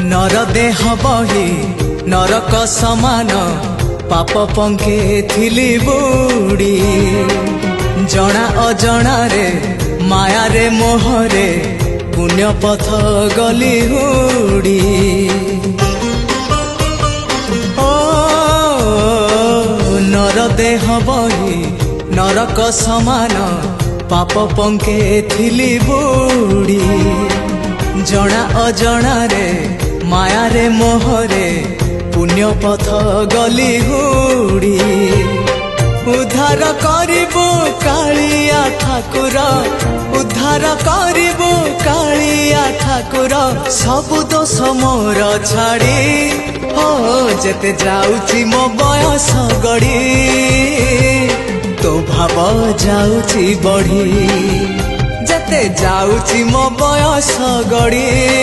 नर देह बही नरक समान पाप पंखे थिली बुड़ी जना अजना रे माया रे मोहरे पुण्य पथ गली हुड़ी ओ नर देह बही नरक समान पाप पंखे थिली बुड़ी जना अजना रे माया रे मोहरे पुण्य पथ गली हुड़ी उद्धार करिबो कालिया ठाकुर उद्धार करिबो कालिया ठाकुर सबु दोष मोर छाड़ी हो जेते जाउची मो बयस गड़ी तो भाव जाउची बढ़ी जेते जाउची मो बयस गड़ी।